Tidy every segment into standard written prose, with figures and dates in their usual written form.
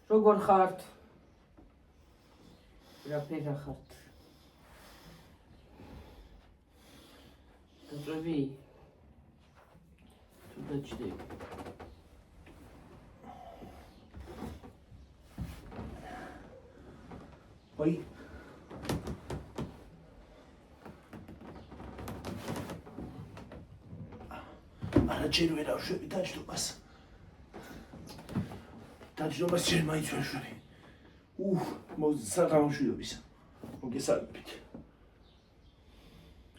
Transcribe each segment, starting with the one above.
როგორ ხართ? რაფერა ხართ? დაწყები? თუ დაჭდები? აი არა ჯერ ვერ ავშვები დაჯდობას. დაჯდობას ჯერ მაინც ვერ შვები. საღამოშვიდობისა. მოგესალმებით.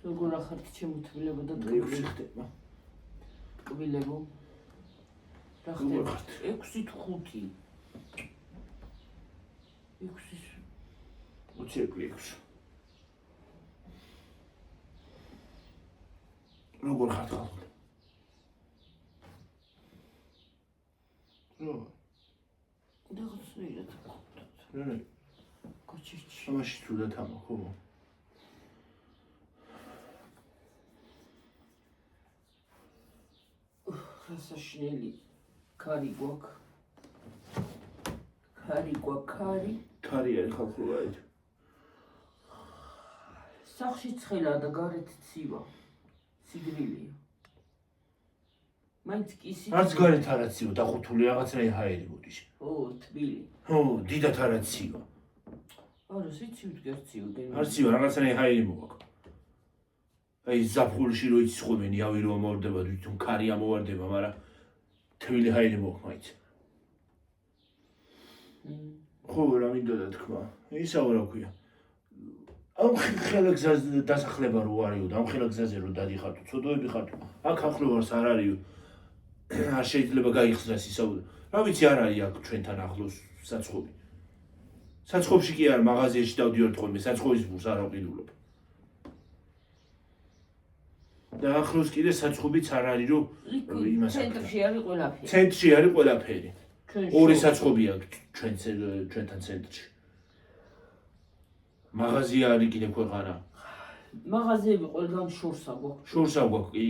როგორ ახართ ჩემო თბილებო და ტკბილები ხდება. ტკბილებო? რა ხდება? 6-5. 6-ის 20 ეკლი 6. როგორ ხართ ხალხო? რო დაღწევით. რა კოჩიჩი. ამაში თუდად ამა ხო? რასაშნელი ქარი გვაქვს. ქარი. ქარი არის ხალხო აი. სახში ცხელა და გარეთ ცივა. სიგრილია. მაინც კისი. არც გარეთ არა ცივა, დახუთული რაღაცნაირი ჰაერი მოდის. თბილი. დიდად არა ცივა. არა, სიცივ გერციო გენ. არც ცივა, რაღაცნაირი ჰაერი მოაქვს. აი ზაფხულში რო იცხოვენ, იავი რო ამოვარდება, თვითონ ქარი ამოვარდება, მაგრამ თბილი ჰაერი მოაქვს მაინც. ხო, რა მინდოდა თქვა. ისაო რა ქვია. ამ ხელა გზაზე დასახლება რო არისო და ამ ხელა გზაზე რო დადიხართ, ცოდოები ხართ. აქ ახლოვარს არ არისო. არ შეიძლება გაიხსნას ისაო. რა ვიცი არ არის აქ ჩვენთან ახლოს საცხობი. საცხობში კი არ მაღაზიაში დავდივართ ხოლმე, საცხობის ბურს არ ავყიდულობ. და ახლოს კიდე საცხობიც არ არის რომ იმას ცენტრში არის ყველაფერი. ცენტრში არის ყველაფერი. ორი საცხობი აქვს ჩვენთან ცენტრში. მაღაზია არის კიდე ქვეყანა. მაღაზიები ყველგან შორსა გვაქვს. შორსა გვაქვს კი.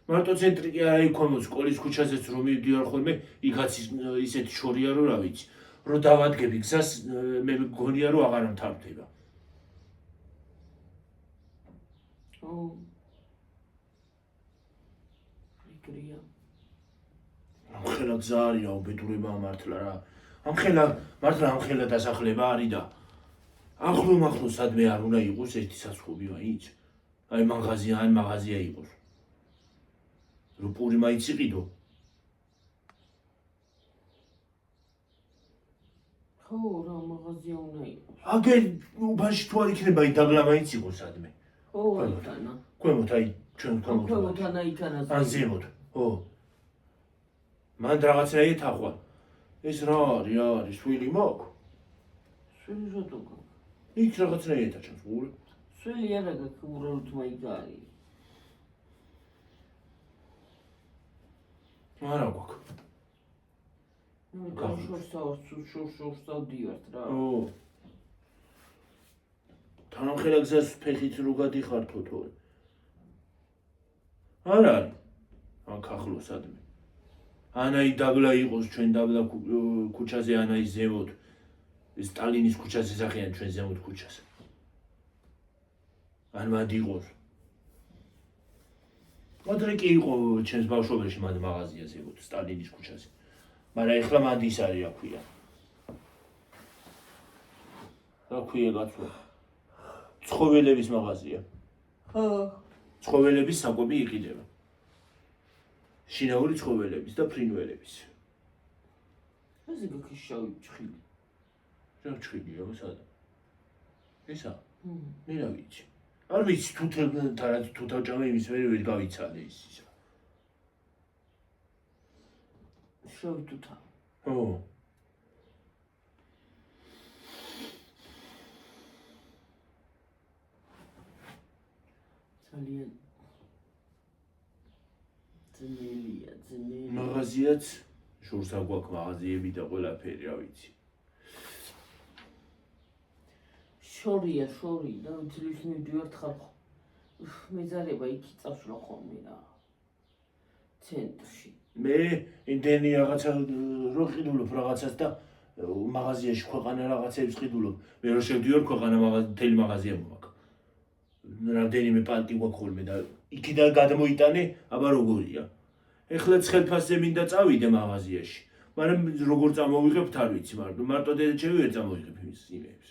მარტო ცენტრი კი არა იქ ქვემოთ სკოლის ქუჩაზეც რომ მივდივარ ხოლმე, იქაც ისეთი შორია რომ რა ვიცი. რომ დავადგები გზას მე მგონია რომ აღარ მთავრდება. მიგრია. ამ ხელა გზა არის უბედურება მართლა რა. ამ ხელა დასახლება არის და ახლო სადმე არ უნდა იყოს ერთი საცხობი მაინც. აი მაღაზია იყოს. რო პური მაინც იყიდო. ხო, რა მაღაზია უნდა იყოს. აგერ უბანში თუ არ იქნება აი დაბლა მაინც იყოს სადმე. ხო, აიტანა. ქვემოთ აი ჩვენ ქვემოთ. ქვემოთანა იქანა. ან ზემოთ. ხო. მან რაღაცნაირი თახვა. ეს რა არის, სვილი მაქვს? სვილი რატო გაქვს? იქ რაღაცნაირი დაჩანს გული. სვილი არა გაქვს, უბრალოდ მაინც არის. არა გვაქვს. მე შორს დავდივართ რა. ო. თანამხელა გზას ფეხით რო გადიხართო თორე. არ არის. აქ ახლოს სადმე. ანაი დაბლა იყოს ჩვენ დაბლა ქუჩაზე ანაი ზემოთ. სტალინის ქუჩაზე სახიან ჩვენ ზემოთ ქუჩას. ან მად იყოს. მადრე კი იყო ჩვენს ბავშვობაში მად მაღაზია ზემოთ სტალინის ქუჩაზე. მაგრამ ეხლა მად ის არის რა ქვია. რა ქვია გაცვლა? ცხოველების მაღაზია. ხო. ცხოველების საკვები იყიდება. შინაური ცხოველების და ფრინველების. ესე გაქვს შავი ჭხილი. რა ჭხილია სადა? ესა? მე რა ვიცი. არ ვიცი თუ თავჭამე იმის ვერ გავიცალე ისა. შავი თუთა. ხო. ძალიან ძნელია. მაღაზიაც შორს აგვაქვს მაღაზიები და ყველაფერი რა ვიცი. შორია და ძლივს მივდივართ ხალხო. მეზარება იქ იწავშლა ხოლმე რა. ცენტრში. მე იმდენი რაღაცა რო ყიდულობ რაღაცას და მაღაზიაში ქვეყანა რაღაცებს ყიდულობ. მე რო შევდივარ ქვეყანა მთელი მაღაზია მაქვს. რამდენიმე პანტი გვაქვს ხოლმე და იქიდან გადმოიტანე, აბა როგორია. ეხლა ცხელფასზე მინდა წავიდე მაღაზიაში. მაგრამ როგორ წამოვიღებ არ ვიცი, მარტო დედაჩემი ვერ წამოვიღებ იმის იმებს.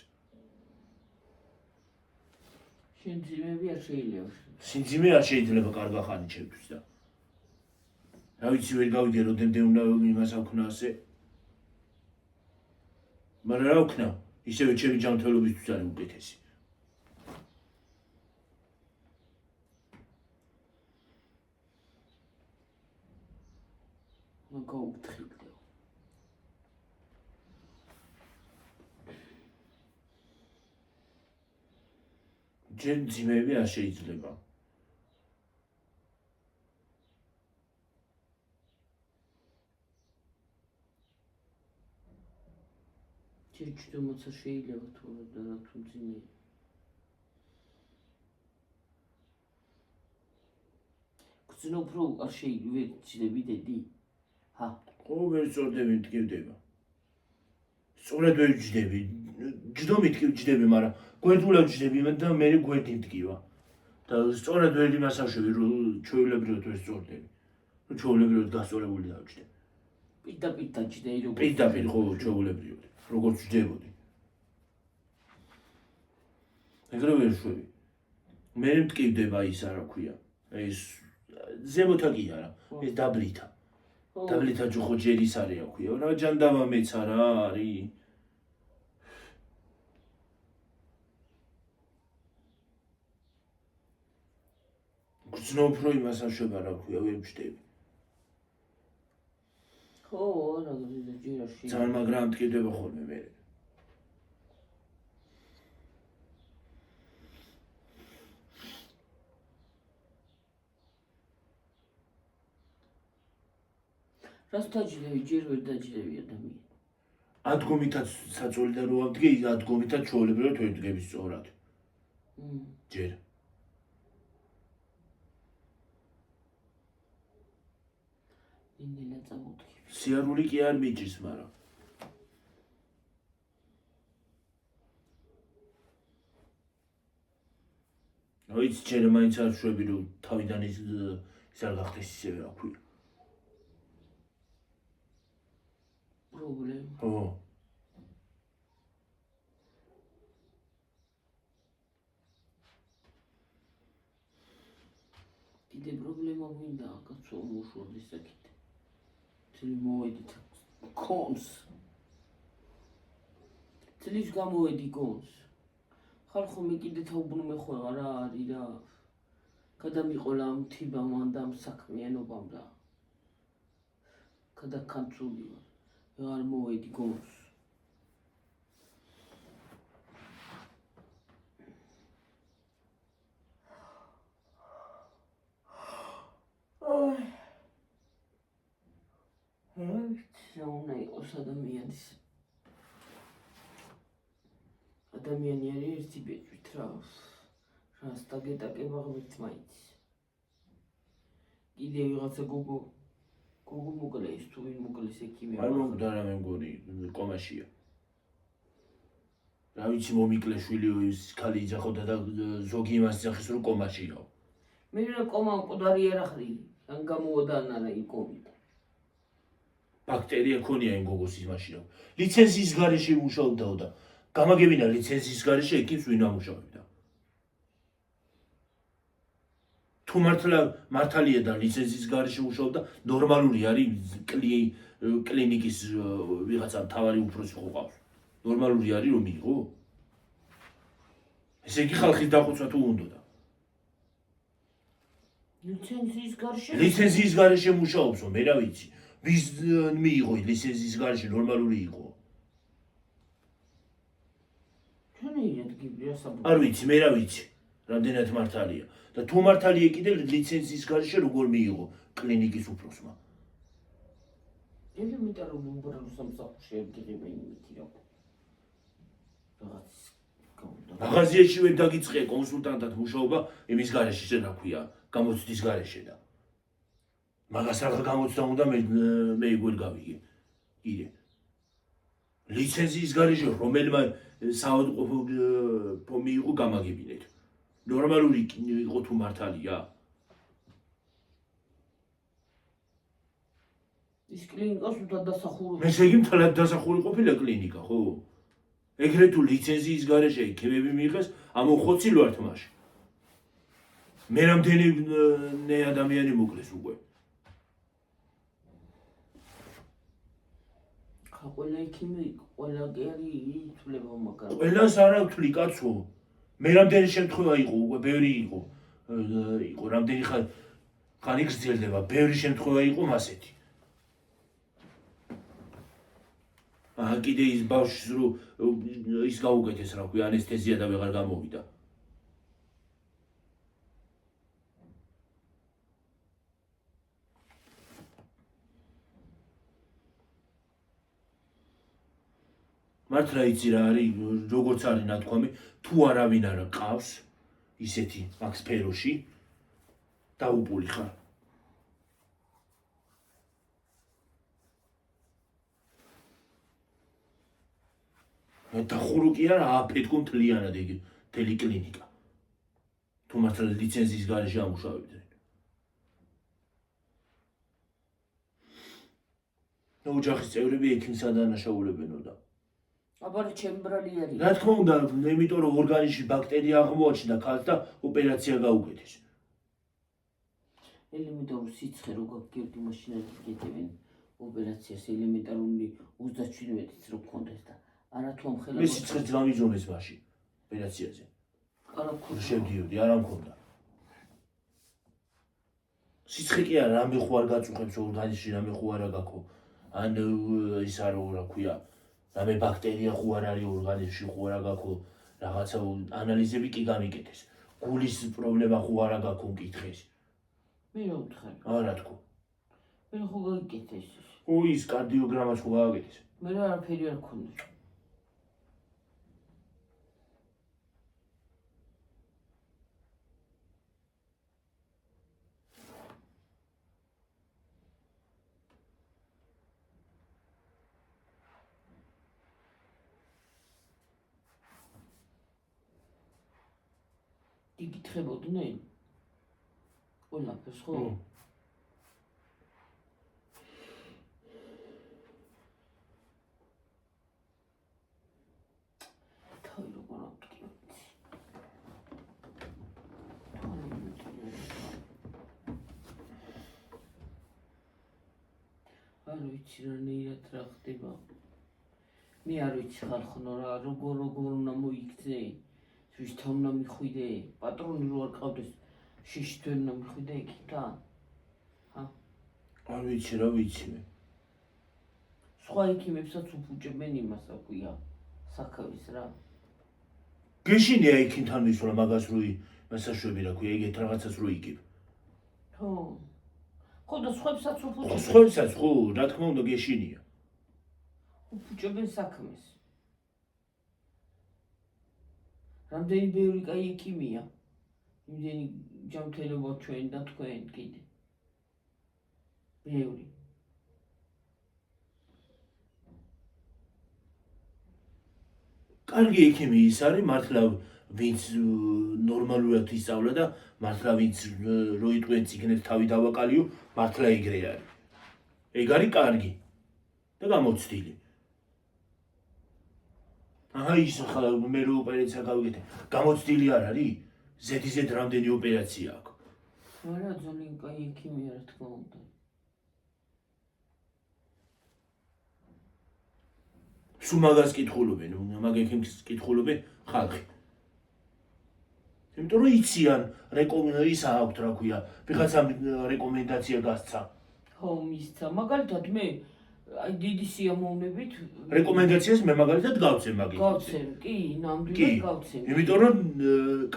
შენ ძიმები არ შეიძლება. სიმძიმე არ შეიძლება კარგა ხანი ჩემთვის და რა ვიცი ვერ გავიგე როდემდე უნდა იმას აქვნა ასე. მაგრამ რა ვქნა? ისევე ჩემი ჯანმრთელობისთვის არის უკეთესი. გაუთხილდე. ჯერ ძიმები არ შეიძლება. ჭირჭდომოცა შეიძლება თუ რა თუ ძიმე. გძნობ რომ არ შეიძლება ძილები დედი. ჰა, ყოველ წოდები მткиვდება. სწორედ ვერ ვჯდები. ჯდომით კი ვჯდები, მაგრამ გვერდულად ვჯდები და მე გვერდი მткиვა. და სწორედ ვერ იმას ავშვები, რომ ჩვეულებრივად ვერ სწორდები. რომ ჩვეულებრივად გასწორებული დავჯდე. პირდაპირ დაჯდეი როგორ. პირდაპირ ხო ჩვეულებრივად. როგორც ვჯდებოდი. ეგრე ვერ შვები. მე მткиვდება ის არა ქვია. ეს ზემოთა კი არა, ეს დაბლითა. დაბლითა ჯოხო ჯერის არის ქვია. რა ჯანდამა მეც არა არის. გძნობ რომ იმას აშვება რა ქვია, ვერ ვჯდები. ხო, არა, ჯერ არ ძალიან მაგრამ მткиვდება ხოლმე მე. რას დაჯდები, ჯერ ვერ დაჯდები ადამიანი. ადგომითაც საწოლიდან რო ავდგე, ადგომითაც ჩვეულებრივად ვერ ვდგები სწორად. ჯერ. ინელა წამოვდგე. სიარული კი არ მიჭირს, მაგრამ ოიც ჯერ მაინც არ შვები რომ თავიდან ის არ გახდეს ისევე რა ქვია. პრობლემა. ხო. კიდე პრობლემა მინდა კაცო მოშორდეს საკითხი. წელი მოვედით კონს. წელს გამოვედი კონს. ხალხო მე კიდე თაუბრუნე ხოლმე რა არის რა. გადამიყოლა მთიბამ და საქმიანობამ რა. გადაკანწული ვარ. არ მოვედი კონს. რა უნდა იყოს ადამიანის. ადამიანი არის ერთი ბეჭვით რა. რას დაგეტაკება ღმერთ მაინც. კიდე ვიღაცა გოგო მოკლეს თუ ვინ მოკლეს ექიმი. არ მომკვდარა მე მგონი კომაშია. რა ვიცი მომიკლე შვილი ის ქალი იძახოდა და ზოგი იმას იძახის რომ კომაშია. მე რა კომა მკვდარი არ ახრი. ან გამოვადანა რა იკომი. ბაქტერია ქონია იმ გოგოს იმაში რა. ლიცენზიის გარეშე მუშაობდაო და გამაგებინა ლიცენზიის გარეშე ეკიმს ვინ ამუშავებდა. თუ მართალია და ლიცენზიის გარეშე მუშაობდა, ნორმალური არის კლინიკის ვიღაცა მთავარი უფროსი ხო ყავს. ნორმალური არის რომ მიიღო? ესე იგი ხალხის დახოცვა თუ უნდოდა. ლიცენზიის გარეშე მუშაობსო, მე რა ვიცი. ვის მიიღო ლიცენზიის გარეშე ნორმალური იყო. არ ვიცი, მე რა ვიცი. რამდენად მართალია. და თუ მართალია კიდე ლიცენზიის გარეშე როგორ მიიღო კლინიკის უფროსმა. ელემენტარ რომ უბრალოდ სამსახურში ერგიღება იმითი რა. მაღაზიაში ვერ დაგიწყე კონსულტანტად მუშაობა იმის გარეშე რა ქვია, გამოცდის გარეშე და მაგას რა გამოცდა უნდა მე იგულ გავიგე. კიდე. ლიცენზიის გარეშე რომელმა საავადმყოფო მიიღო გამაგებინეთ. ნორმალური იყო თუ მართალია? ის კლინიკა სულთან დასახურებული. მე შეგი მთლად დასახური ყოფილა კლინიკა, ხო? ეგრე თუ ლიცენზიის გარეშე იქებები მიიღეს, ამოხოცილ ვართ მაშინ. მე რამდენი ადამიანი მოკლეს უკვე. ყველა ექიმი, ყველა კი არის ითვლება მაგრამ. ყველას არ ავთვლი კაცო. მე რამდენი შემთხვევა იყო უკვე, ბევრი იყო. იყო რამდენი ხანი გრძელდება, ბევრი შემთხვევა იყო მასეთი. კიდე ის ბავშვს რო ის გაუკეთეს რა ქვია, ანესთეზია და ვეღარ გამოვიდა. მართლა იცი რა არის, როგორც არის ნათქვამი, თუ არავინ არ ყავს ისეთი მაგ სფეროში დაუპული ხარ. დახურო კი არა, აფეთქო მთლიანად იგი მთელი კლინიკა. თუ მართლა ლიცენზიის გარეშე ამუშავებდნენ. ოჯახის წევრები ექიმს ადანაშაულებენო და აბა ჩემ ბრალი არის. რა თქმა უნდა, იმიტომ რომ ორგანიზმში ბაქტერია აღმოაჩნდა ქალს და ოპერაცია გაუკეთეს. ელემენტარული სიცხე რო გაგიგებდი მაშინ არ გიგებენ ოპერაციას ელემენტარული 37-იც რო გქონდეს და არა თუ ამ ხელა მე სიცხეს გამიძონეს მაშინ ოპერაციაზე. არა ქო შევდიოდი, არა მქონდა. სიცხე კი არა, რამე ხო არ გაწუხებს ორგანიზმში, რამე ხო არა გაქო. ან ის არა რა ქვია, რამე ბაქტერია ხო არ არის ორგანიზმში, ხო არა გაქო, რაღაცა ანალიზები კი გამიკეთეს. გულის პრობლემა ხო არა გაქო მკითხეს. მე რა ვთხარ? არა თქო. მე ხო გაგიკეთეს. ის კარდიოგრამას ხო გააკეთეს. მე რა არაფერი არ ქონდა. იკითხებოდნენ? ყველაფერს ხო? თავი როგორ ავტკი. არ ვიცი რანაირად რა ხდება. მე არ ვიცი ხალხო რა როგორ უნდა მოიქცე. ვის თან უნდა მიხვიდე, პატრონი რო არ ყავდეს, შიში თუ უნდა მიხვიდე იქიდან. არ ვიცი რა ვიცი მე. სხვა ექიმებსაც უფუჭებენ იმას რა ქვია, საქმის რა. გეშინია იქიდან მისვლა მაგას რო მასაშვები რა ქვია, ეგეთ რაღაცას რო იგებ. ხო. ხო და სხვებსაც უფუჭებენ. სხვებსაც ხო, რა თქმა უნდა გეშინია. უფუჭებენ საქმეს. რამდენი ბევრი კაი ექიმია, იმდენი ჯანმრთელობა ჩვენ და თქვენ კიდე. ბევრი. კარგი ექიმი ის არის, მართლა ვინც ნორმალურად ისწავლა და მართლა ვინც რო იტყვენ წიგნებს თავი დავაკალიო, მართლა ეგრე არის. ეგ არის კარგი და გამოცდილი. ის ხა მე რო ოპერაცია გავიგეთე, გამოცდილი არ არის? ზედიზედ რამდენი ოპერაცია აქვს? არა, ძალიან კაი ექიმია რა თქმა უნდა. სულ მაგას კითხულობენ, მაგ ექიმს კითხულობენ ხალხი. იმიტომ რომ იციან, ისა აქვთ რა ქვია, ვიღაცამ რეკომენდაცია გასცა. ხო, მისცა. მაგალითად მე აი დიდი სიამოვნებით რეკომენდაციას მე მაგალითად გავცემ მაგით. გავცემ, კი, ნამდვილად გავცემ. იმიტომ რომ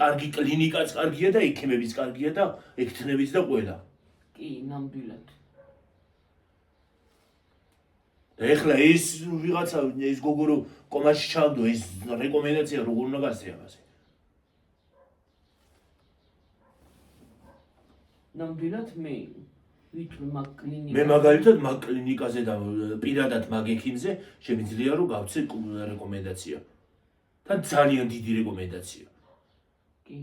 კარგი კლინიკაც კარგია და ექიმებიც კარგია და ექთნებიც და ყველა. კი, ნამდვილად. ეხლა ეს ვიღაცა ეს გოგო რო კომაში ჩავდო, ეს რეკომენდაცია როგორ უნდა გასცე ამაზე? ნამდვილად მე ვითომ მაგ მე კლინიკა მაგალითად მაგ კლინიკაზე და პირადად მაგ ექიმზე შემიძლია რომ გავცე რეკომენდაცია. თან ძალიან დიდი რეკომენდაცია. კი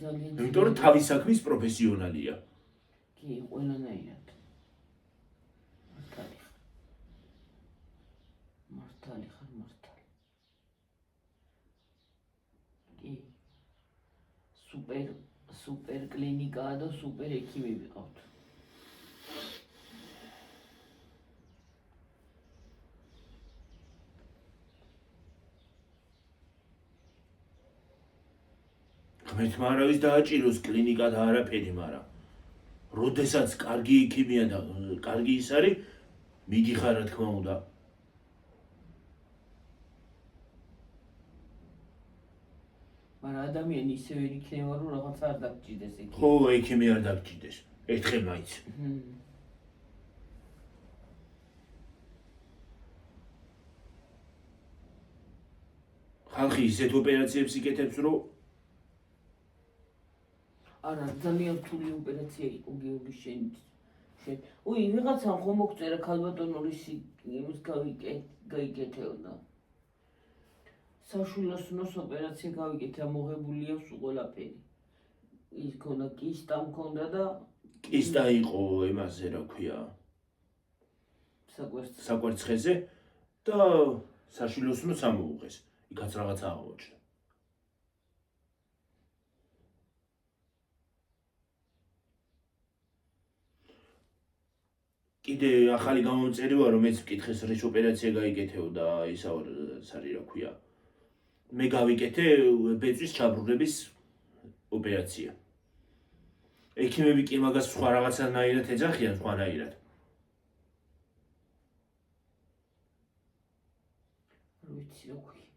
ძალიან იმიტომ რომ თავის საქმის პროფესიონალია. კი ყველანაირად მართალი ხარ მართალი კი სუპერ კლინიკაა და სუპერ ექიმები ყავთ ღმერთმა არავის დააჭიროს კლინიკა და არაფერი, მაგრამ როდესაც კარგი ექიმია და კარგი ის არის, მიგიხარ რა თქმა უნდა. მაგრამ ადამიანი ისე ვერ იქნება რომ რაღაც არ დაგჭირდეს εκεί. ხო, ექიმი არ დაგჭირდეს. ერთხელ მაინც. ხალხი ისეთ ოპერაციებს იკეთებს, რომ არა, ძალიან რთული ოპერაცია იყო გიორგი შენ. უი, ვიღაცამ ხომ მოგწერა ქალბატონორის იმის გაიკეთეოდა. საშვილოსნოს ოპერაცია გავიკეთე, მოღებულია სულ ყველაფერი. ის ქონდა კისტა მქონდა და კისტა იყო იმაზე, რა ქვია, საკვერცხეზე და საშვილოსნოს ამოუღეს. იქაც რაღაცა აღმოჩნდა. კიდე ახალი გამომწერი ვარ, რომ მეც ვკითხეს რის ოპერაცია გაიკეთეო და ისა არის რა ქვია. მე გავიკეთე ბეწვის ჩაბრუნების ოპერაცია. ექიმები კი მაგას სხვა რაღაცანაირად ეძახიან, სხვანაირად. არ ვიცი რა ქვია.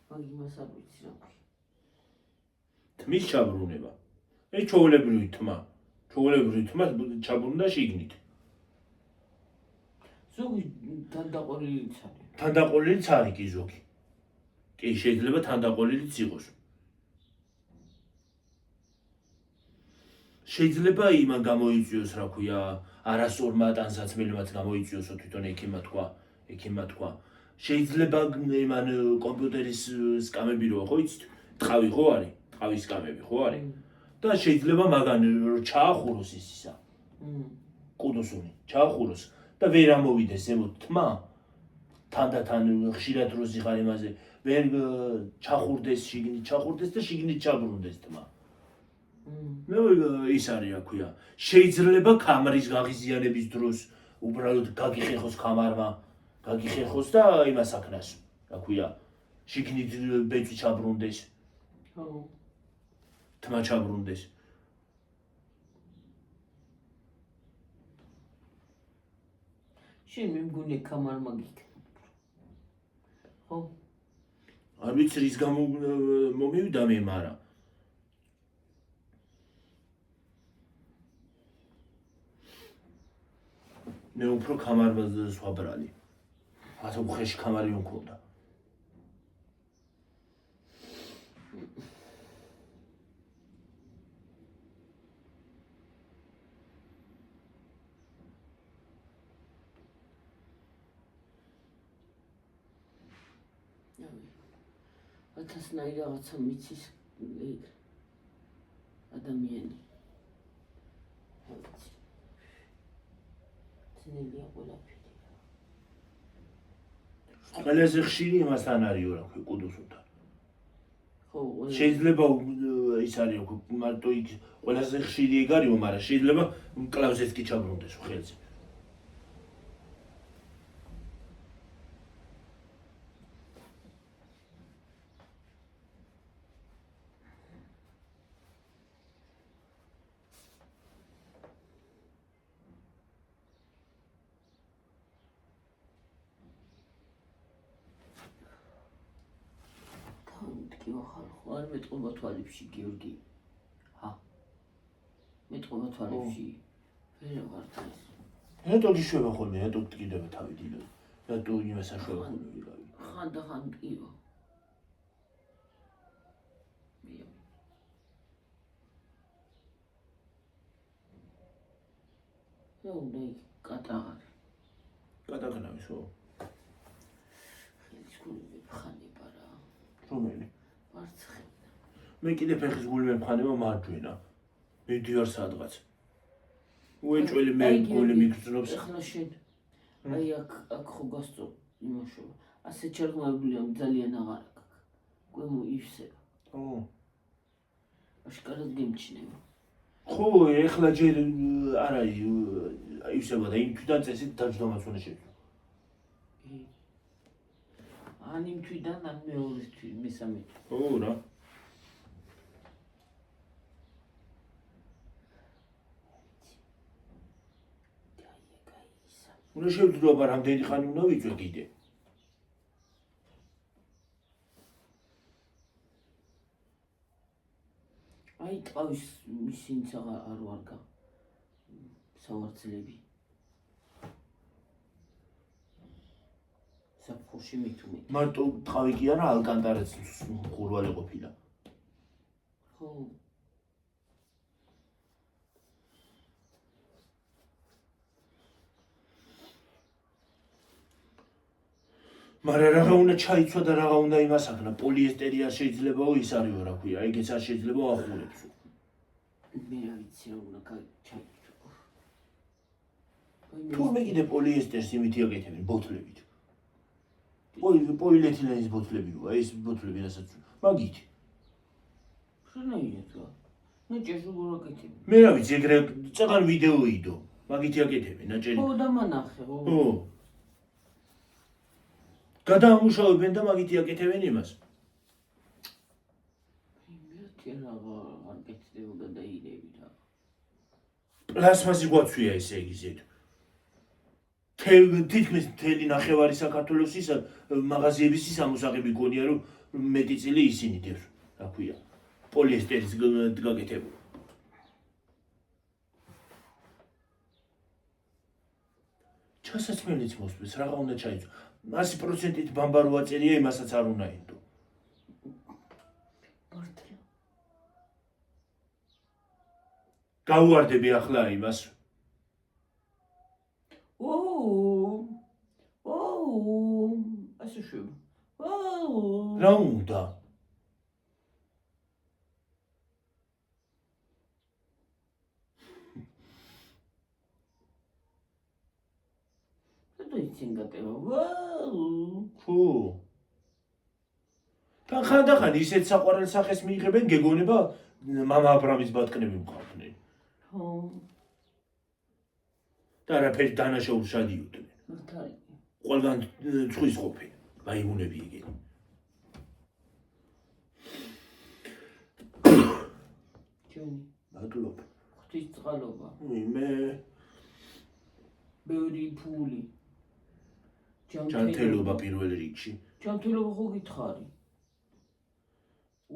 მაგ იმას არ ვიცი რა ქვია. თმის ჩაბრუნება. ჩვეულებრივი თმა. ჩვეულებრივი თმა ჩაბრუნდა შიგნით. ზოგი თანდაყოლილიც არის. თანდაყოლილიც არის კი ზოგი. კი შეიძლება თანდაყოლილიც იყოს. შეიძლება იმან გამოიწვიოს, რა ქვია, არასწორმა ტანსაცმელმაც გამოიწვიოსო თვითონ ექიმმა თქვა. შეიძლება იმან კომპიუტერის სკამები რო ხო იცით? ტყავი ხო არის? ტყავის სკამები ხო არის? და შეიძლება მაგან ჩაახუროს ისა. კუდუსუნი ჩაახუროს და ვერ ამოვიდეს ზემოთ თმა. თანდათან ხშირად დროს იღარ იმაზე ვერ ჩახურდეს და შიგნით ჩაბრუნდეს თმა. მე ის არის რა ქვია. შეიძლება კამრის გაღიზიანების დროს უბრალოდ გაგიხეხოს კამარმა, გაგიხეხოს და იმას აკნას, რა ქვია. შიგნით ბეწვი ჩაბრუნდეს. ხო. თმა ჩაბრუნდეს. შენ მე მგონია კამარმა გიქნა. ხო? არ ვიცი რის გამო მომივიდა მე, მაგრამ მე უფრო კამარმა სხვა ბრალი. ათო უხეში კამარი მქონდა. ათასნაირი რაღაცა მიცის ადამიანი. ძნელია ყველაფერი. ყველაზე ხშირი იმასთან არისო, რა ქვია, კუდუსუნთან. ხო, შეიძლება ის არის, მარტო იქ ყველაზე ხშირი ეგ არისო, მაგრამ შეიძლება მკლავზეც კი ჩაბრუნდეს ხელზე. არ მეტყობა თვალებში გიორგი. ჰა. მეტყობა თვალებში. ვერ ვარ ეს. რატო გიშვება ხოლმე, რატო გკიდება თავი დილო? რატო იმას აშვება ხოლმე ვიღავი? ხანდახან კიო. და უნდა კატაღარი. კატაგნავის ხო? ხელის გულები ხანება რა. რომელი? მარცხენა. მე კიდე ფეხის გული მემხანება მარჯვენა. მიდივარ სადღაც. უეჭველი მე გული მიგრძნობს. ეხლა შენ აი აქ ხო გასწო იმაშოვა. ასე ჩერგმებული ამ ძალიან აღარ აქვს. გვემო ივსება. ო. აშკარად გემჩნევა. ხო, ეხლა ჯერ არა ივსება და იმ თვიდან წესით დაждომაც უნდა შეძლო. ან იმ თვიდან ან მეორე თვი, მესამე თვი. ხო რა. უნდა შევძლებო, აბა რამდენი ხანი უნდა ვიწვე კიდე. აი ტყავის ისინიც არ ვარგა სავარძლები. საფხურში მithumet. მარტო ტყავი კი არა, ალკანტარაც ხურვალი ყოფილა. ხო. მაგრამ რაღა უნდა ჩაიცვა და რაღა უნდა იმასაკნა, პოლიესტერი არ შეიძლებაო ის არისო რა ქვია, ეგეც არ შეიძლება ახურებს. მე რა ვიცი რა უნდა ჩაიცვა. თურმე კიდე პოლიესტერს იმით აკეთებენ ბოთლებით. პოლიეთილენის ბოთლებია, ეს ბოთლები რასაც მაგით. შენაირად რა. ნაჭერს როგორ აკეთებენ? მე რა ვიცი, ეგრე წაღან ვიდეო იდო. მაგით აკეთებენ, ნაჭერი. ხო და მანახე, ხო. ხო. გადაამუშავებენ და მაგით აკეთებენ იმას. მე რა არ გეცდება გადაირები რა. პლასმასი გვაცვია ესე იგზეთ. თითქმის მთელი ნახევარი საქართველოს ის მაღაზიების ის ამოსაღები გონია რომ მეტი წილი ისინი დევს, რა ქვია. პოლიესტერის გაკეთებული. ჩასაცმელიც მოსწვის, რაღა უნდა ჩაიცვა. 100%-ით ბამბარო აწერია, იმასაც არ უნდა იდო. მართლა. გაუვარდები ახლა იმას. ასე შევა. რა უნდა? და იცი გატევა. ხო. თან ხანდახან ისეთ საყვარელ სახეს მიიღებენ, გეგონება მამა აბრამის ბატკნები მყავდნენ. ხო. და არაფერი დანაშაულს შადიოდნენ. მართალი. ყველგან ცხვრის ყოფენ, მაიმუნები იგენ. ჯონი. მადლობა. ღვთის წყალობა. მე ბევრი ფული. ჯანმრთელობა პირველ რიგში. ჯანმრთელობა ხო გითხარი?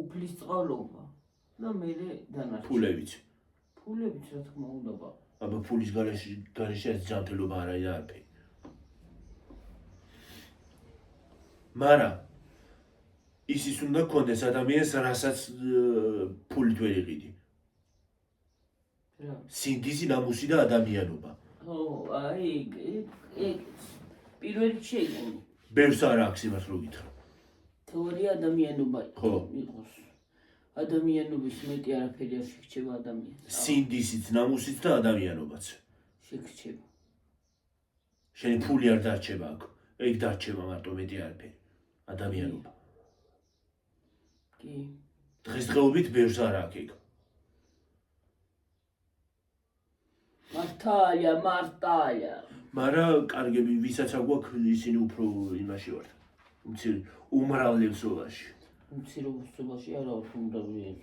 უფლის წყალობა და მერე დანარჩენი. ფულევიც. ფულებით რა თქმა უნდა ბა. აბა ფულის გარეშე ეს ჯანმრთელობა არ არის არაფერი. მაგრამ ისიც უნდა გქონდეს ადამიანს, რასაც ფულით ვერ იყიდი. რა? სინდისი, ნამუსი და ადამიანობა. ხო, აი ეგ პირველ რიგში იყო. ბევრს არ აქვს იმას რო გითხრა. თეორია ადამიანობა ხო. იყოს. ადამიანობის მეტი არაფერი არ შეგრჩება ადამიანს. სინდისიც, ნამუსიც და ადამიანობაც. შეგრჩება. შენი ფული არ დარჩება აქ. ეგ დარჩება მარტო მეტი არაფერი. ადამიანობა. კი. დღესდღეობით ბევრს არ აქვს ეგ. მართალია. მაგრამ კარგები, ვისაც აგვაქვს, ისინი უფრო იმაში ვართ. მცირე უმრავლესობაში. უმცირესობაში არა ვარ უნდა ვიენ.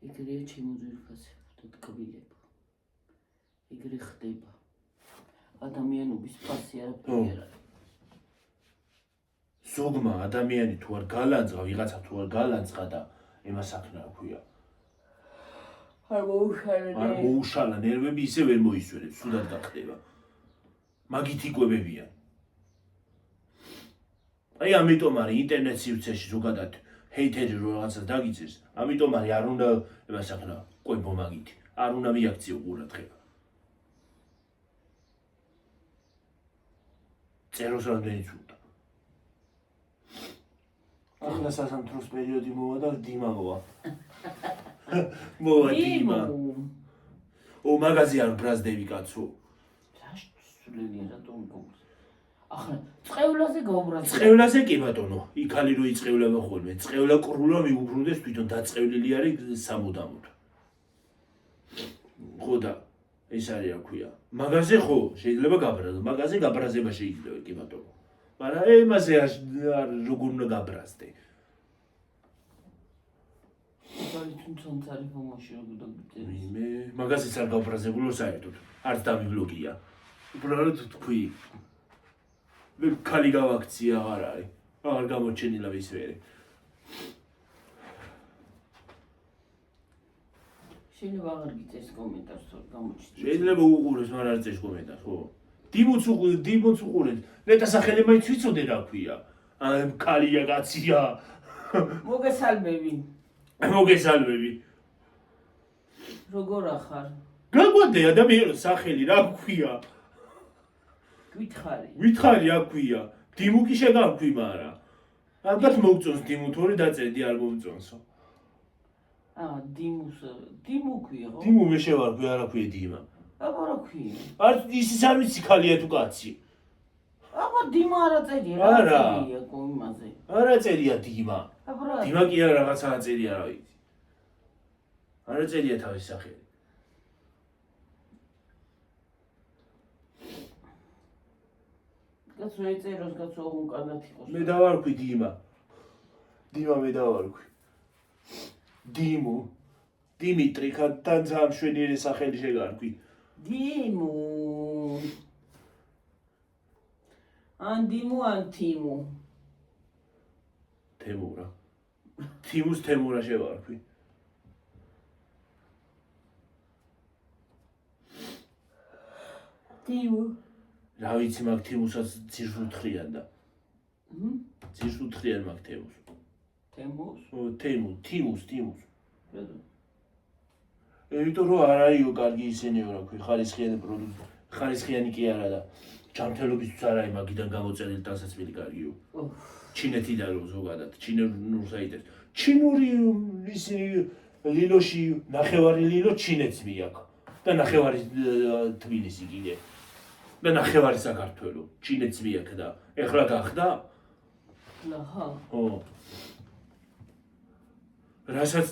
ეგრეა ჩემო ძვირფასი, დაკბილება. ეგრე ხდება. ადამიანობის ფასი არაფერი არ არის. ზოგმა ადამიანი თუ არ გალანძღა, ვიღაცა თუ არ გალანძღა და იმას აქ რა ქვია. არ მოუშალა ნერვები ისე ვერ მოისვენებს, სულად გახდება. მაგით იკვებებიან. აი ამიტომ არის ინტერნეტ სივრცეში ზოგადად ჰეითერი რო რაღაცას დაგიწერს, ამიტომ არის არ უნდა ემასახნა ყვებო მაგით. არ უნდა მიაქციო ყურადღება. წეროს რამდენიც უნდა. ახლა სასამთროს პერიოდი მოვა და დიმა მოვა. მოვა დიმა. მაგაზი არ ბრაზდები კაცო. სულელი რატომ გობს? ახლა წყევლაზე გაუბრალდა. წყევლაზე კი ბატონო, იქალი რო იწყევლება ხოლმე. წყევლა ყრულა მიუბრუნდეს თვითონ დაწევლილი არის სამუდამოდ. ხო და ეს არის რა ქვია. მაგაზე ხო შეიძლება გაბრაზო, მაგაზე გაბრაზება შეიძლება კი ბატონო. მაგრამ ემაზე არ როგორ უნდა გაბრაზდე. თუნდაც არის მომაში როგორ დაგიწევი. მე მაგაზეც არ გაბრაზებულო საერთოდ. არც დამიბლოკია. უბრალოდ თქვი. მე ქალი გავაქცია აღარ არის. აღარ გამოჩენილა ვის ვერე. შეიძლება აღარ გიწეს კომენტარს თუ გამოჩნდეს. შეიძლება უყურეს, მაგრამ არ წეს კომენტარს, ხო? დიმოც უყურეთ. ნეტა სახელი მაინც ვიცოდე რა ქვია. ქალია კაცია. მოგესალმები. მოგესალმები. როგორ ახარ? გაგვადე ადამიანის სახელი რა ქვია? გითხარი რა ქვია? დიმუკი შეგაქვი, მაგრამ ალბათ მოგწონს დიმუ, თორე დაწერდი არ მომწონსო. დიმუ ქვია ხო? დიმუ მე შევარქვი, არა ქვია დიმა. აბა რა ქვია? არ ისიც არ ვიცი ქალია თუ კაცი. აბა დიმა არა წერია, არა. რა წერია იმაზე? არა წერია დიმა. აბა რა? დიმა კი არა რაღაცაა წერია რა ვიცი. არა წერია თავის სახელი. კაცო ეწეროს, კაცო უკანათ იყოს. მე დავარქვი დიმა. დიმა მე დავარქვი. დიმუ. დიმიტრი ხან ძალიან მშვენიერი სახელი შეგარქვი. დიმუ. ან დიმუ ან თიმუ. თემურა. თიმუს თემურა შევარქვი. თიმუ. რა ვიცი მაგ თიმუსაც ძირს უთხრიან და. ძირს უთხრიან მაგ თემუს. თემუს? თიმუს. ბედო. იმიტომ რომ არ არისო კარგი ისენიო რა ქვია, ხარისხიანი პროდუქტი. ხარისხიანი კი არა და ჯანმრთელობისთვის არ არის მაგიდან გამოწერილი დასაცმელი კარგიო. ჩინეთიდან რო ზოგადად, ჩინურ საიტებს. ჩინური ისინი ლილოში ნახევარი ლილო ჩინეთს მიაქვს და ნახევარი თბილისი კიდე. და ნახევარი საქართველო, ჩინეთს მიაქვს და ეხლა გახდა? აჰა. ო. რასაც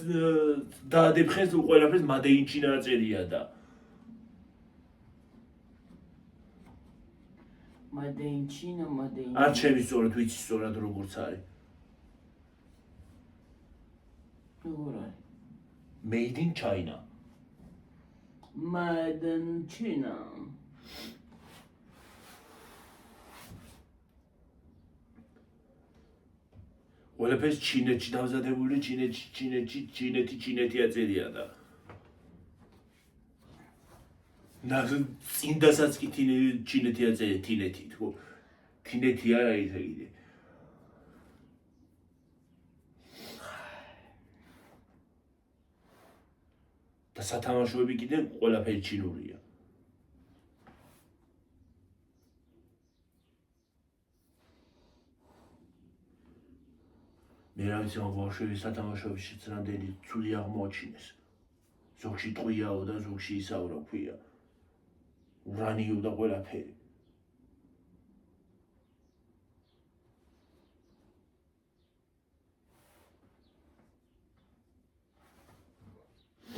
დაადებხეს ყველაფერს მადეინ ჩინა წერია და მადეინ ჩინა. არ ჩემი სწორად ვიცი სწორად როგორც არის. როგორ არის? Made in China. Made in China. ყველაფერს ჩინეთში დამზადებული, ჩინეთი აწერია და წინდასაც კი ჩინეთი აწერია, თინეთი თქო. თინეთი არა ისე კიდე. და სათამაშოები კიდე ყველაფერი ჩინურია. მე რა ვიცი ამ ბავშვების სათამაშოებიშიც რამდენი ცუდი აღმოაჩინეს. ზოგში ტყვიაო და ზოგში ისაო რა ქვია. ურანიო და ყველაფერი.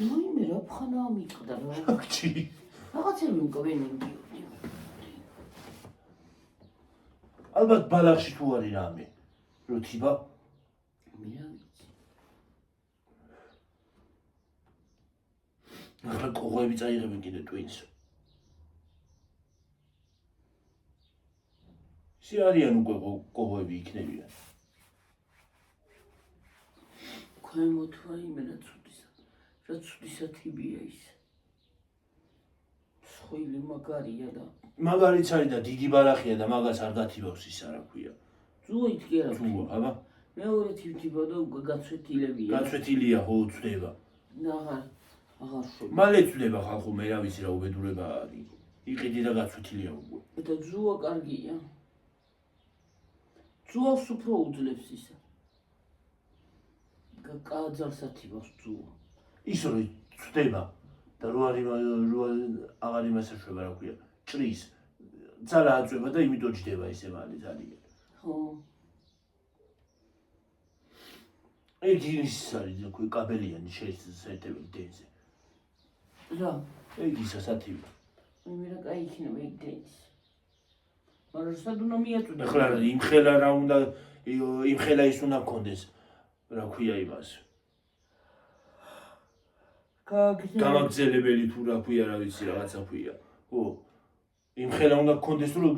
მოიმე რა ფხანაა მიწყდა რა. ჩი. რაღაცები მკვენინგი. ალბათ ბალახში თუ არის რამე. რო თიბა მე რა ვიცი. ახლა კოღოები წაიღებენ კიდე ტვინს. ისე არიან უკვე კოღოები იქნებიან. ქვემოთ ვაიმე რა ცუდისა. რა ცუდისათიბია ის. სხვილი მაგარია და მაგარიც არის და დიდი ბალახია და მაგას არ გათიბავს ისა რა ქვია. ძუა ითქი არა. ძუა, აბა. მეორე თივთიბა და გაცვეთილებია. გაცვეთილია ხო უცდება. აღარ შვება. მალე ცდება ხალხო მე რა ვიცი რა უბედურება არის. იყიდი და გაცვეთილია უკვე. და ძუა კარგია. ძუას უფრო უძლებს ისა. გააძარს ათიბავს ძუა. ის რომ ცდება და რო აღარ იმასაშვება რა ქვია. ჭრის. ძალა აწვება და იმიტომ ჯდება ისე მალე ძალიან. ხო. ეგ ის არის რა ქვია კაბელიანი შეერთებული დენზე. რა? ეგ ისა სათიბი. მე რა კაი იქნება ეგ დენს. მაგრამ სად უნდა მიაწვდე? ახლა იმხელა რა უნდა იმხელა ის უნდა გქონდეს რა ქვია იმას. გამაგზელებელი თუ რა ქვია რა ვიცი რაღაცა ქვია. ხო. იმხელა უნდა გქონდეს რომ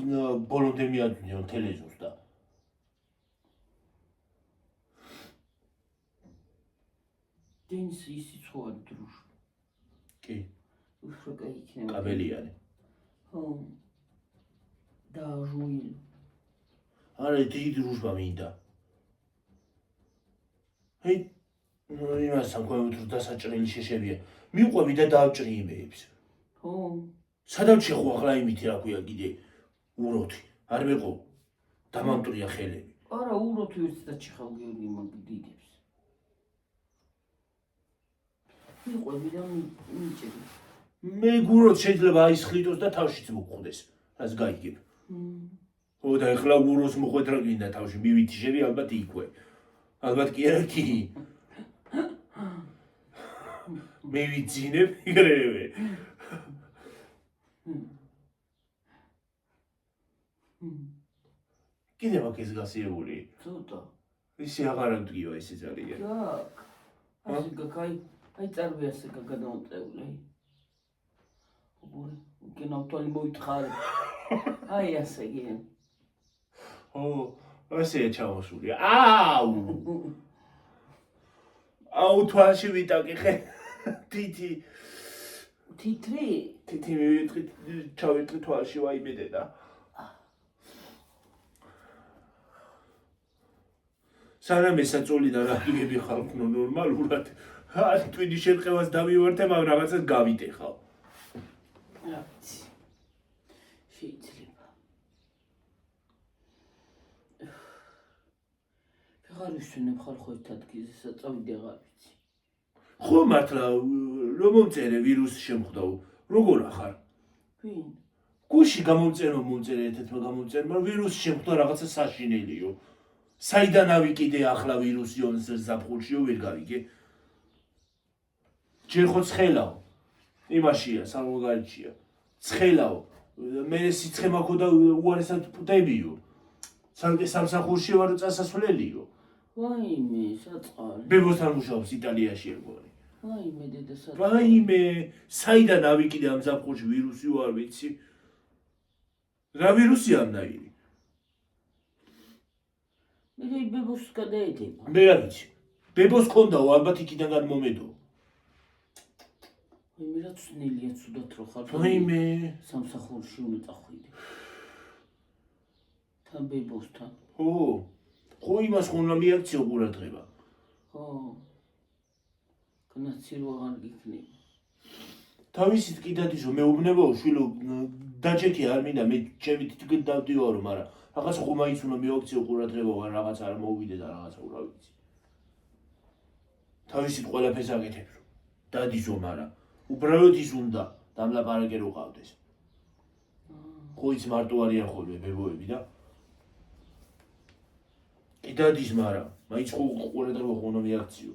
ბოლომდე მიაწვდიონ თელეზონს და დენს ისი ცხოვარი დრუშ. კი. უფრო კაი იქნება. კაბელიანი. ხო. და ჟუილი. არა დიდი დრუშბა მინდა. ჰეი იმას სამყარო თუ დასაჭრელი შეშებია. მიყვები და დავჭრი იმეებს. ხო. სადაც შეხო ახლა იმითი რა ქვია კიდე უროთი. არ მეყო. დამამტრია ხელები. არა უროთი ერთად ჩიხავ გეორგი მაგდიდებს. მიყვები და მიჭრი. მე გუროთ შეიძლება აისხლიტოს და თავშიც მოხდეს. რას გაიგებ? ხო და ეხლა გუროს მოხვედრა გინდა თავში მივიტიშები ალბათ იქვე. ალბათ კი არა კი. მე ვიცინებ იგრევე. კიდე მაგ ეს გასიებული. ცოტა. ისე აღარ ამდგიო ესე ძალიან. გაკ. ასე გაკაი. აი წარვი ასე გადავწეული. უბური, გენავთვალი მოითხარე. აი ასე გენ. ო, ასეა ჩამოსული. აუ! აუ თვალში ვიტაკი ხე. თითი. თითრი? თითი მივიტყი ჩავიტყი თვალში ვაიმედე და. სანამ ესაწოლი და რა გიგები ხალხო ნორმალურად. არ ტვინის შეტყევას დავივართე, მაგრამ რაღაცას გავიტეხავ. რაც შეიძლება. აღარ ვისვენებ ხალხო ერთ ადგილზე საწავიდე აღარ ვიცი. ხო მართლა რომ მომწერე ვირუსი შემხვდაო. როგორ ახარ? ვინ? გუში გამომწერო მომწერე ერთ-ერთმა გამომწერე, მაგრამ ვირუსი შემხვდა რაღაცა საშინელიო. საიდან ავიკიდე ახლა ვირუსი ონს ზაფხულშიო ვერ გავიგე. ჯერ ხო ცხელაო. იმაშია სამოგარჩია. ცხელაო. მე სიცხე მაქო და უარესად პუტებიო. სამსახურში ვარო წასასვლელიო. ვაიმე, საწყარი. ბებოსთან მუშაობს იტალიაში ეგორი. ვაიმე დედა საწყარი. ვაიმე, საიდან ავიკიდე ამ ზაფხულში ვირუსი ვარ ვიცი. რა ვირუსია ამნაირი? მე ბებოს გადაედება. მე რა ვიცი. ბებოს ქონდაო ალბათ იქიდან გადმომედო. მე რა ცნელია ცუდად რო ხარ. ვაიმე, სამსახურში უნდა წახვიდე. თან ბებოსთან. ხო. ხო იმას ხო უნდა მიაქციო ყურადღება. ხო. განაცილო აღარ გიქნება. თავისით კიდადისო მეუბნებაო შვილო დაჭექი არ მინდა მე ჩემი თითქმის დავდივარო, მაგრამ რაღაც ხომა ის უნდა მიაქციო ყურადღება, რაღაც არ მოუვიდე და რაღაცა რა ვიცი. თავისით ყველაფერს აკეთებ. დადისო, მაგრამ უბრალოდ ის უნდა დამლაპარაკე რო ყავდეს. ხო ის მარტო არიან ხოლმე ბებოები და კიდადის, მაგრამ მაინც ხო ყურადღება ხო უნდა მიაქციო.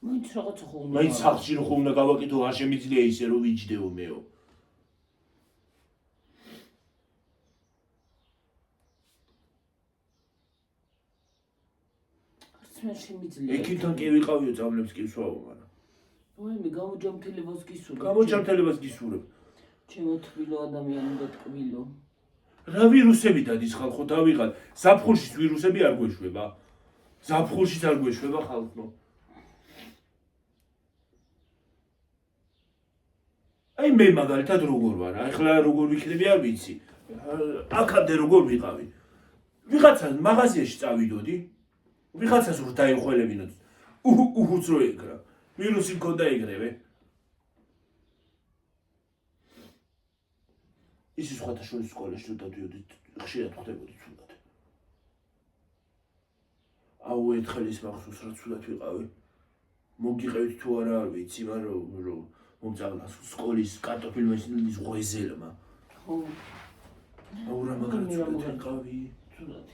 მაინც რაღაცა ხო უნდა. მაინც სახლში რო ხო უნდა გავაკეთო, არ შემიძლია ისე რომ ვიჯდეო მეო. არც მე შემიძლია. ეკიდან კი ვიყავიო წავლებს კი ვსვავო, მაგრამ ვაიმე გამოჯამთელებას გისურვებ. გამოჯამთელებას გისურვებ. ჩემო თბილო ადამიანი და ტკბილო. რა ვირუსები დადის ხალხო დავიღალ. ზაფხულშიც ვირუსები არ გვეშვება. ზაფხულშიც არ გვეშვება ხალხო. აი მე მაგალითად როგორ ვარ, ახლა როგორ ვიქნები არ ვიცი. აქამდე როგორ ვიყავი. ვიღაცა მაღაზიაში წავიდოდი, ვიღაცას რო დაიხველებინოთ. უხუც რო ეკრა. ვირუსი მქონდა ეგრევე. ისი სხვათა შორის სკოლაში რო დავდიოდი, ხშირად ხვდებოდი ცუდად. აუ ერთხელ ის მახსოვს რა ცუდად ვიყავი. მოგიყევით თუ არა არ ვიცი, მაგრამ რომ მომწავლას სკოლის კარტოფილმეშინის ღვეზელმა. ხო. აუ რა მაგარი ცუდად ვიყავი. ცუდად.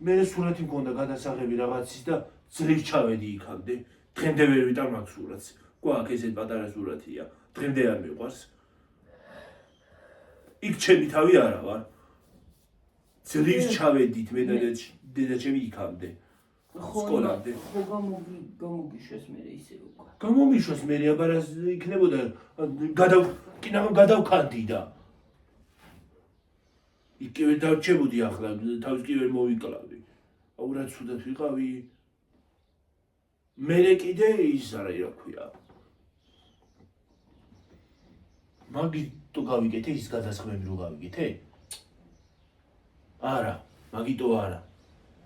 მე სურათი მქონდა გადასაღები რაღაცის და ძლივ ჩავედი იქამდე. დღემდე ვერ ვიტან მაგ სურათს. გვაქვს ესეთ პატარა სურათია. დღემდე არ მიყვარს. იქ ჩემი თავი არა ვარ. ძლივ ჩავედით მე და დედაჩემი იქამდე. სკოლამდე. ხო გამოგიშვეს მე ისე უკვე. გამომიშვას მე აბარას იქნებოდა გადავქანდი და იქ კი ვერ დავჩებოდი ახლა თავის კი ვერ მოვიკლავდი. აუ რა ცუდად ვიყავი. მე კიდე ის არა რა ქვია. მაგიტო გავიკეთე ის გადასხმები რო გავიკეთე? არა, მაგიტო არა.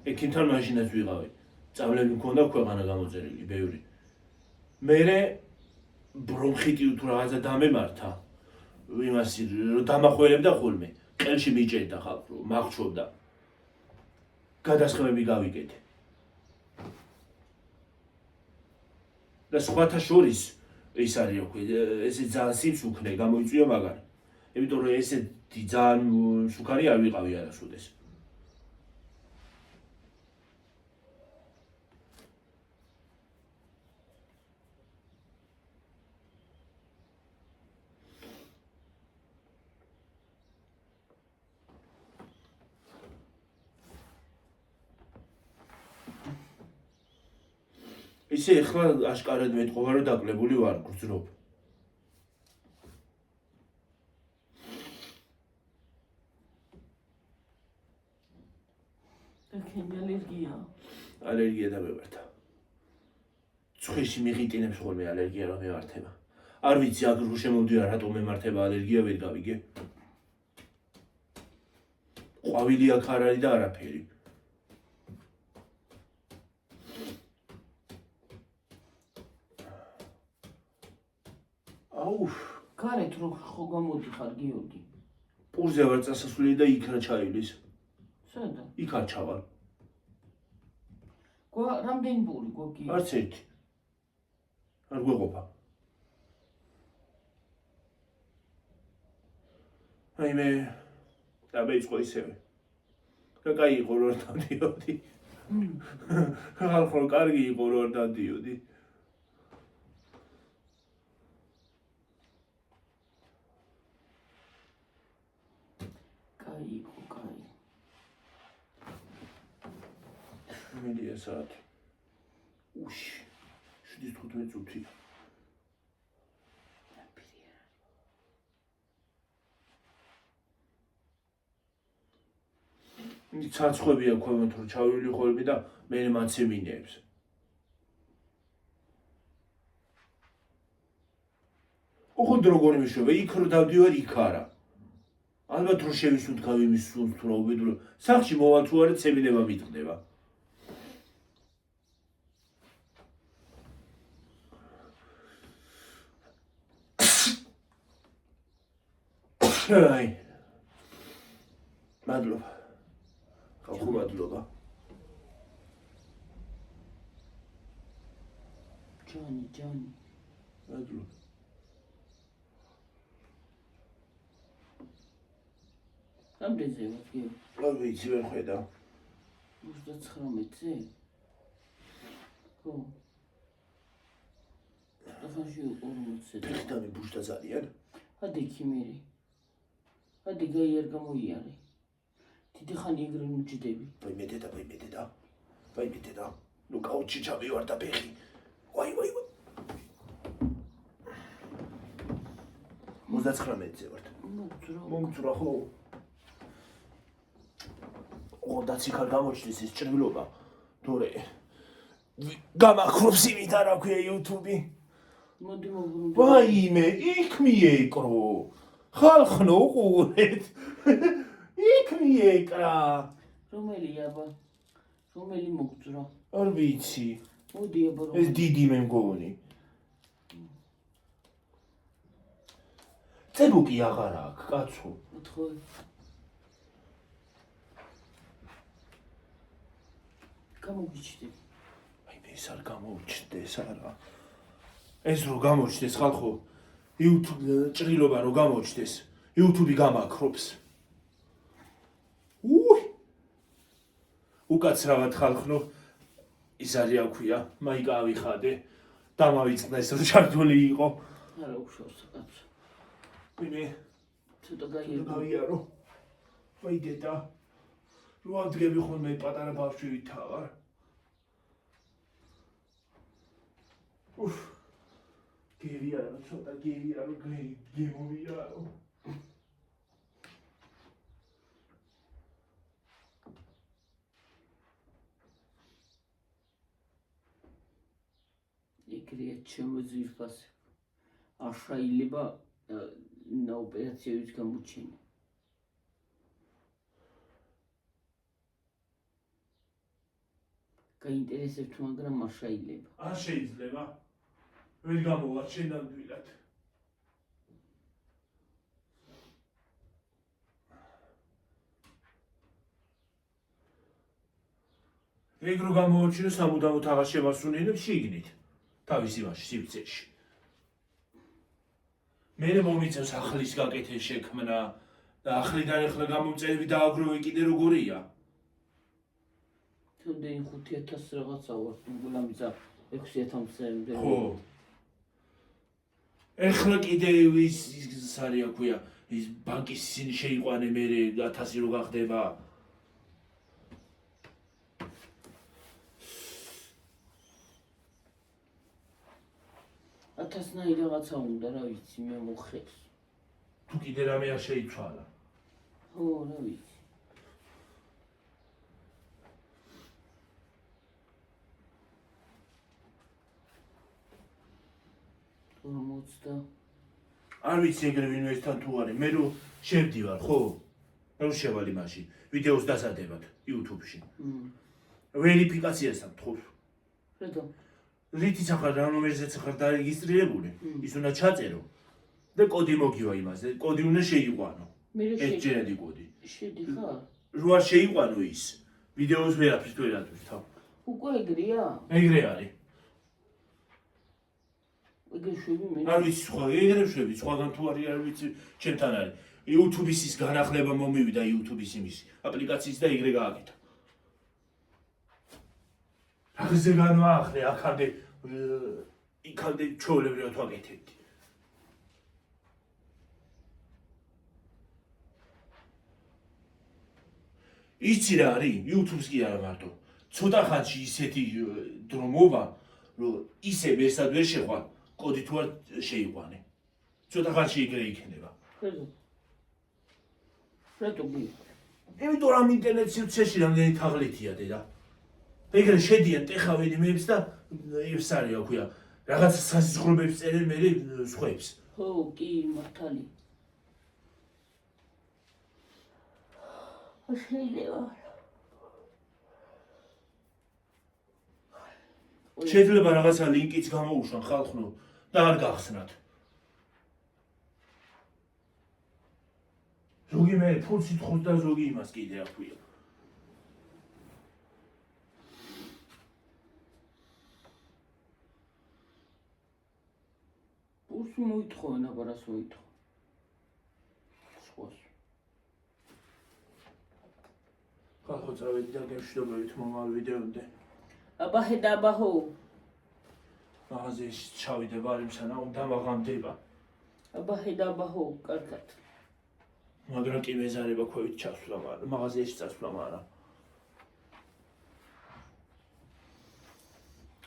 ექიმთან მაშინაც ვიყავი. წავლები მქონდა ქვეყანა გამოწერილი, ბევრი. მერე ბრონხიტი თუ რაღაცა დამემართა. იმას რომ დამახველებდა ხოლმე. ყელში მიჭერდა ხალხ რომ მახჩობდა. გადასხმები გავიკეთე. და სხვათა შორის ის არის რა ქვია, ესე ძალიან სიმსუქნე გამოიწვია მაგარი. იმიტომ რომ ესეთი ძალიან სუქარი არ ვიყავი არასოდეს. ისე ახლა აშკარად მეტყობა რომ დაკლებული ვარ გრძნობ. ეკენი ალერგია. ალერგია დამემართა. ცხვირში მიყიტინებს ხოლმე ალერგია რომ მემართება. არ ვიცი აქ რო შემოვდივარ რატომ მემართება ალერგია ვერ გავიგე. ყვავილი აქ არ არის და არაფერი. გარეთ რო ხო გამოდიხარ გიორგი? პურზე ვარ წასასვლელი და იქ რა ჩაივლის. სადა? იქ არ ჩავალ. რამდენი პური გოგი? არც ერთი. არ გვეყოფა. აი მე დამეიწყო ისევე. და კაი იყო რომ არ დავდიოდი. ხალხო კარგი იყო რომ არ დავდიოდი. მედია საათი. უში. 7:15 წუთი. ცაცხვებია ქვემოთ რომ ჩავივli ხოლმე და მე მაცემინეებს. ოღონდ როგორ მიშვება, იქ რო დავდივარ იქ არა. ალბათ რომ შევისუნთქავ იმის სულს თუ რა უბედური. სახლში მოვალ თუ არა ცემინება მიტყდება. აი. მადლობა. ხალხო მადლობა. ჯანი. მადლობა. რამდენზე ვარ გიო? არ ვიცი ვერ ხედავ. 39-ზე? ხო. ახლა 40-ზე. ფეხდამი ბუშტა ძალიან. ადი ქიმერი. ადი გაიარ გამოიარე. დიდი ხანი ეგრე ნუჯდები. ვაი მე დედა. ნუ კაუჩი ჩავივარ და ფეხი. ვაი. 39-ზე ვარ. მომწრა ხო? ოდაც იქ არ გამოჩნდეს ეს ჭრილობა. თორე გამახრობს იმით არა ქვია YouTube-ი. მოდი მოგრუნდა. ვაიმე, იქ მიეკრო. ხალხნო უყურეთ. იქ მიეკრა. რომელი აბა? რომელი მოგწრა? არ ვიცი. მოდი აბა ეს დიდი მე მგონი. წებუკი აღარ აქვს, კაცო. მოთხო. გამოგიჩდი. აი მე ეს არ გამოუჩნდეს არა. ეს რო გამოჩნდეს ხალხო, YouTube ჭრილობა რო გამოჩნდეს, YouTube გამაქრობს. უკაცრავად ხალხნო, ის არის აქვია, მაიკა ავიხადე, დამავიწყდეს რომ ჩართული იყო. არა უშავს კაცო. მე ცოტა გაიარო. გავიარო. ვაი დედა. რო ადგები ხოლმე პატარა ბავშვი თავარ. გევიარო, ცოტა გევიარო, გემოვიარო. ეგრეა ჩემო ძვირფასი. არ შეიძლება ოპერაციების გამოჩენა. გაინტერესებთ, მაგრამ არ შეიძლება. არ შეიძლება. ვერ გამოვა შენამდვილად. ეგ რო გამოუჩინო სამუდამოდ აღარ შემასუნინებს შიგნით. თავის იმაში სივრცეში. მე მომიწევს ახლის გაკეთების შექმნა დაახლიდან ახლა გამომწერები დააგროვე კიდე როგორია. თუნდაც 5000 რაღაცა ვარ, გულამიცა 6000-მდე. ხო. ეხლა კიდე ის არის აქვია, ის ბანკის ისინი შეიყვანე მე 1000 რო გახდება. ათასნაირი რაღაცა უნდა, რა ვიცი, მე მოხებს. თუ კიდე რამე არ შეიცვალა. ხო, რა ვიცი. და არ ვიცი ეგრე ვინმესთან თუ არის, მე რო შევდივარ, ხო? რო შევალ იმაში, ვიდეოს დასადებად YouTube-ში. ვერიფიკაციასთან თხოვს. რატო? რითიც ახლა რა ნომერზეც ახლა დარეგისტრირებული, ის უნდა ჩაწერო და კოდი მოგივა იმაზე, კოდი უნდა შეიყვანო. ერთჯერადი კოდი. შედი ხარ? რო არ შეიყვანო ის, ვიდეოს ვერაფერს თუ ერატვირთ თავ. უკვე ეგრეა? ეგრე არის. ეგრე შვები მე. არ ვიცი სხვა, ეგრე შვები, სხვაგან თუ არის არ ვიცი, ჩემთან არის. YouTube-ის ის განახლება მომივიდა YouTube-ის იმის აპლიკაციის და ეგრე გააკეთა. აღზე განვაახლე, აქამდე იქამდე ჩაოლებრივად ვაკეთებდი. იცი რა არის? YouTube-ს კი არა მარტო. ცოტა ხანში ისეთი დრო მოვა, რომ ისე ვერსად ვერ შეხვარ, კოდი თუ არ შეიყვანე. ცოტა ხანში ეგრე იქნება. რატო გი? იმიტომ რომ ინტერნეტ სივრცეში რამდენი თაღლითია დედა. ეგრე შედიან ტეხავენ იმებს და ის არის აქვია. რაღაც სასიზღვროებებს წერენ მე სხვებს. ხო, კი, მართალი. შეიძლება რაღაცა ლინკიც გამოუშვან ხალხნო და არ გახსნათ. ზოგი მე ფულს ითხოვს და ზოგი იმას კიდე აქვია. ფულს მოითხოვენ, აბა რას მოითხოვ? სხვას. ხალხო წავედი და გემშვიდობებით მომავალ ვიდეომდე. აბა ხედა აბა ჰო. მაღაზიაში ჩავიდე ვარიმსანა უნდა მაღამდება. აბა ხედა აბა ჰო, კარგად. მაგრამ კი მეზარება ქვევით ჩასვლა, მაგრამ მაღაზიაში წასვლა, მაგრამ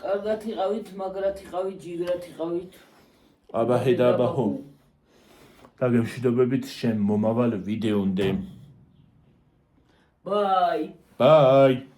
კარგად იყავით, მაგრად იყავით, ჯიგრად იყავით. აბა ხედა აბა ჰო. და გემშვიდობებით შენ მომავალ ვიდეომდე. ბაი. ბაი.